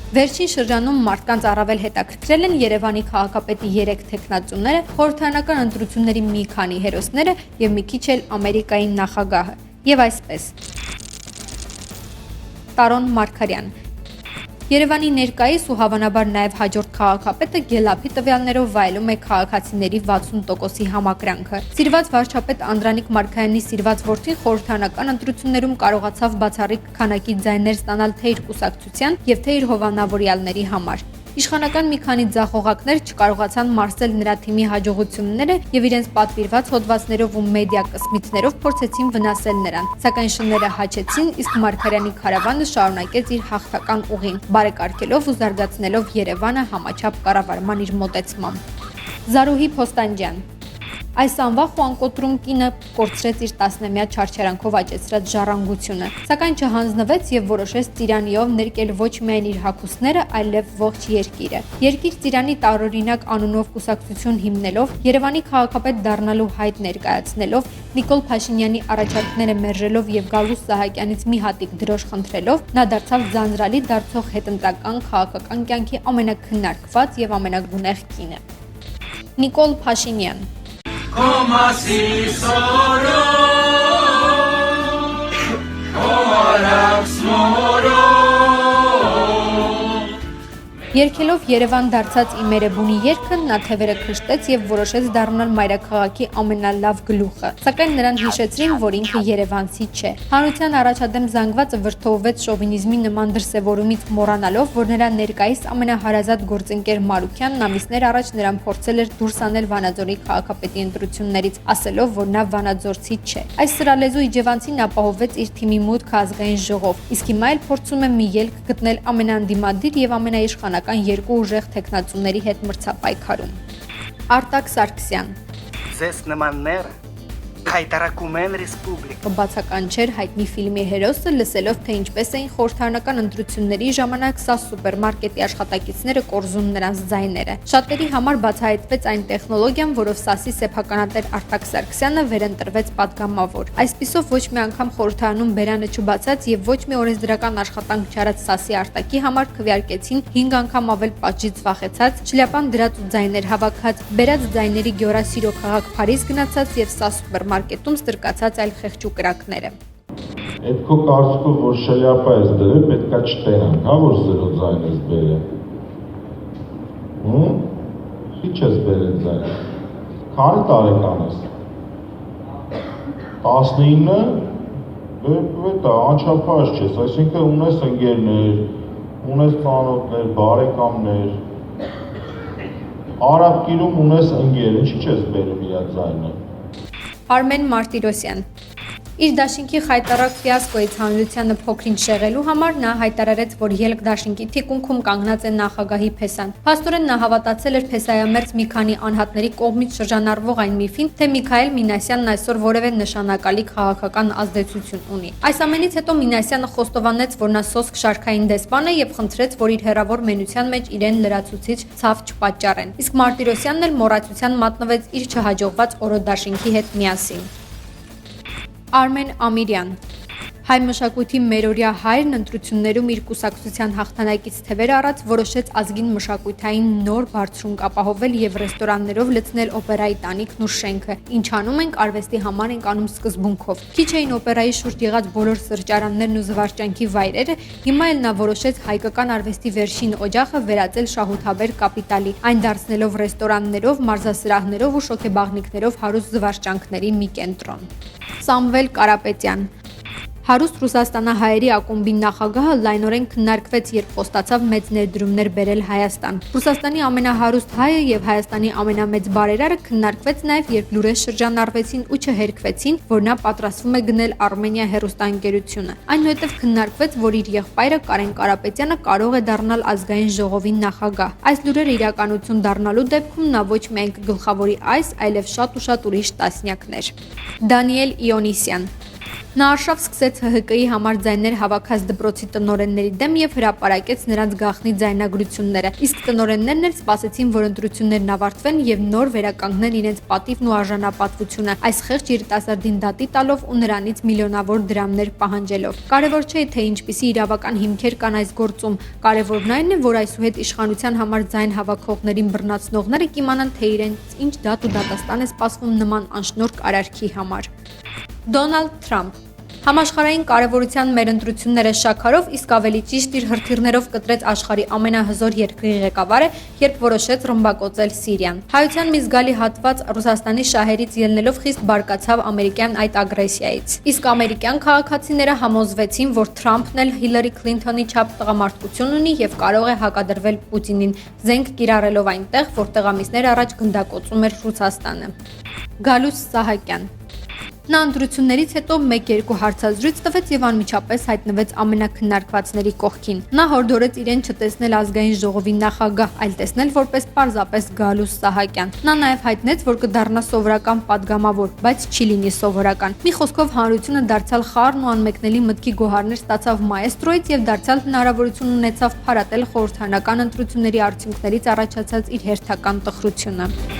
Վերջին շրջանում մարդկանց առավել հետաքրքրել են Երևանի քաղաքապետի 3 թեկնածուները, խորհրդարանական ընտրությունների մի քանի հերոսները եւ մի քիչ էլ Ամերիկայի նախագահը։ Եվ այսպես. Տարոն Մարգարյան Երևանի ներկայիս ու հավանաբար նաև հաջորդ քաղաքապետը Գելափի տվյալներով վայելում է քաղաքացիների 60%-ի համակրանքը։ Սիրված վարչապետ Անդրանիկ Մարգարյանի սիրված որդին խորհրդարանական ընտրություններում կարողացավ բացառիկ քանակի ձայներ ստանալ թե իր կուսակցության եւ թե իր հովանավորյալների համար։ Իշխանական մի քանի ձախողակներ չկարողացան մարսել նրա թիմի հաջողությունները եւ իրենց պատվիրված հոդվածներով ու մեդիա կսմիթներով փորձեցին վնասել նրան, սակայն շները հաչեցին, իսկ Մարգարյանի քարավանը շարունակեց իր հաղթական ուղին, բարեկարգելով ու զարգացնելով Երևանը համաչափ կառավարման իր մոտեցմամբ։ Զարուհի Փոստանջյան Այս անվախ ու անկոտրում կինը կորցրեց իր 10-ամյա չարչարանքով աճեցրած ժառանգությունը, սակայն չհանձնվեց եւ որոշեց Ծիրանիով ներկել ոչ միայն իր հագուստները, այլև ողջ երկիրը։ Երկիր Ծիրանի տարօրինակ անունով կուսակցություն հիմնելով, Երևանի քաղաքապետ դառնալու հայտ ներկայացնելով, Նիկոլ Փաշինյանի առաջարկները մերժելով եւ Գալուստ Սահակյանից մի հատիկ դրոշ խնդրելով, նա դարձավ ձանձրալի դարձող հետընտրական քաղաքական կյանքի ամենակննարկված եւ ամենագունեղ կինը։ Նիկոլ Փաշինյան Կոմասի սորո, կոմարակս մորո Երգելով Երևան դարձած իմ Էրեբունի երգը նա թևերը քշտեց եւ որոշեց դառնալ մայրաքաղաքի ամենալավ գլուխը, սակայն նրան հիշեցրին, որ ինքը երևանցի չէ։ Հանրության առաջադեմ զանգվածը վրդովվեց շովինիզմի նման դրսևորումից մոռանալով, որ նրա ներկայիս ամենահարազատ գործընկեր Մարուքյանն ամիսներ առաջ նրան փորձել էր դուրս անել Վանաձորի քաղաքապետի ընտրություններից, ասելով, որ նա վանաձորցի չէ։ Այս սրալեզու իջևանցին ապահովեց իր թիմի մուտքը ազգային ժողով, իսկ հիմա էլ փորձում է մի ելք գտնել ամենաանդիմադիր եւ ամենաիշխանական երկու ուժեղ թեկնածուների հետ մրցապայքարում։ Արտակ Սարգսյան Ձեզ նմանները հայտարարում են ռեսպուբլիկա բացականչեր հայտնի ֆիլմի հերոսը լսելով թե ինչպես էին խորհրդարանական ընտրությունների ժամանակ սա սուպերմարկետի աշխատակիցները կորզում նրանց ձայները։ Շատերի համար բացահայտվեց այն տեխնոլոգիան, որով ՍԱՍ-ի սեփականատեր Արտակ Սարգսյանը վերընտրվեց падգամավոր։ Այսպիսով ոչ մի անգամ խորհրդարանում բերանը չբացած եւ ոչ մի օրենսդրական աշխատանք չարած ՍԱՍ-ի Արտակի համար քվեարկեցին 5 անգամ ավել պատժից վախեցած, շլյապան դրած ու ձայներ հավաքած, բերած ձայների գյորասիրո քաղաք Փարիզ գնացած եւ սա սուպերմարկետում ստրկացած այլ խեղճ ու կրակները։ Այդ քո կարծիքով որ շլյապա ես դրել, պետքա չտենանք, հա, որ զրո ձայն ես բերել։ Ի՞նչ ես բերել ձայն։ Քանի տարեկան ես։ 19-ը, դա անչափահաս չես, այսինքն ունես ընկերներ, ունես ծանոթներ, բարեկամներ։ Արաբկիրում ունես ընկեր, ինչի՞ չես բերում իր ձայնը։ Արմեն Մարտիրոսյան Իր դաշինքի խայտառակ ֆիասկոյից հանրությանը փոքրինչ շեղելու համար նա հայտարարեց, որ ելք դաշինքի թիկունքում կանգնած է նախագահի փեսան։ Փաստորեն նա հավատացել էր փեսայամերձ մի քանի անհատների կողմից շրջանառվող այն միֆին, թե Միքայել Մինասյանն այսօր որևէ նշանակալի քաղաքական ազդեցություն ունի։ Այս ամենից հետո Մինասյանը խոստովանեց, որ նա սոսկ շարքային դեսպան է եւ խնդրեց, որ իր հերավոր մենության մեջ իրեն լրացուցիչ ցավ չպատճառեն։ Իսկ Մարտիրոսյանն էլ մոռացության մատնվեց իր չհաջողված օրոդաշինքի հետ միասին։ Արմեն Ամիրյան Հայ մշակույթի մերօրյա հայրն ընտրություններում իր կուսակցության հաղթանակից թևեր առած որոշեց ազգին մշակութային նոր բարձրունք ապահովել եւ ռեստորաններով լցնել օպերայի տանիքն ու շենքը, ինչ անում ենք արվեստի համար ենք անում սկզբունքով։ Քիչ էին օպերայի շուրջ եղած բոլոր սրճարաններն ու զվարճանքի վայրերը, հիմա էլ նա որոշեց հայկական արվեստի վերջին օջախը վերածել շահութաբեր կապիտալի, այն դարձնելով ռեստորաններով, մարզասրահներով ու շոգեբաղնիքներով հարուստ զվարճանքների մի կենտրոն։ Սամվել Կարապետյան Հարուստ Ռուսաստանահայերի ակումբի նախագահը լայնորեն քննարկվեց, երբ խոստացավ մեծ ներդրումներ բերել Հայաստան։ Ռուսաստանի ամենահարուստ հայը եւ Հայաստանի ամենամեծ բարերարը քննարկվեց նաեւ, երբ լուրեր շրջանառվեցին ու չհերքվեցին, որ նա պատրաստվում է գնել Արմենիա հեռուստաընկերությունը։ Այնուհետև քննարկվեց, որ իր եղբայրը Կարեն Կարապետյանը կարող է դառնալ ազգային ժողովի նախագահ։ Այս լուրերը իրականություն դառնալու դեպքում նա ոչ միայն կգլխավորի այս, այլև շատ ու շատ ուրիշ տասնյակներ։ Դանիել Իոնիսյան Նա արշավ սկսեց ՀՀԿ-ի համար ձայներ հավաքած դպրոցի տնօրենների դեմ եւ հրապարակեց նրանց գաղտնի ձայնագրությունները, իսկ տնօրեններն էլ սպասեցին, որ ընտրություններն ավարտվեն եւ նոր վերականգնեն իրենց պատիվն ու արժանապատվությունը, այս խեղճ երիտասարդին դատի տալով ու նրանից միլիոնավոր դրամներ պահանջելով։ Կարևոր չէ, թե ինչպիսի իրավական հիմքեր կան այս գործում, կարևորն այն է, որ այսուհետ իշխանության համար ձայն հավաքողներին բռնացնողները կիմանան, թե իրենց ինչ դատ ու դատաստան է սպասվում նման անշնորհք արարքի համար։ Դոնալդ Թրամփ Համաշխարհային կարևորության մեր ընտրությունները շաքարով, իսկ ավելի ճիշտ իր հրթիռներով կտրեց աշխարհի ամենահզոր երկրի ղեկավարը, երբ որոշեց ռմբակոծել Սիրիան։ Հայության մի զգալի հատված Ռուսաստանի շահերից ելնելով խիստ բարկացավ ամերիկյան այդ ագրեսիայից։ Իսկ ամերիկյան քաղաքացիները համոզվեցին, որ Թրամփն էլ Հիլարի Քլինթոնի չափ տղամարդկություն ունի եւ կարող է հակադրվել Պուտինին, զենք կիրառելով այնտեղ, որտեղ ամիսներ առաջ գնդակոծում էր Ռուսաստանը։ Գալուս Սահակյան Նա ընտրություններից հետո 1-2 հարցազրույց տվեց եւ անմիջապես հայտնվեց ամենակննարկվածների կողքին։ Նա հորդորեց իրեն չտեսնել ազգային ժողովի նախագահ, այլ տեսնել որպես պարզապես Գալուս Սահակյան։ Նա նաեւ հայտնեց, որ կդառնա սովորական падգամավոր, բայց չի լինի սովորական։ Մի խոսքով հանրությունը դարձյալ խառն ու անմեկնելի մտքի գոհարներ ստացավ մաեստրոից եւ դարձյալ հնարավորություն ունեցավ փարատել խորհրդարանական ընտրությունների արդյունքներից առաջացած իր հերթական տխրությունը։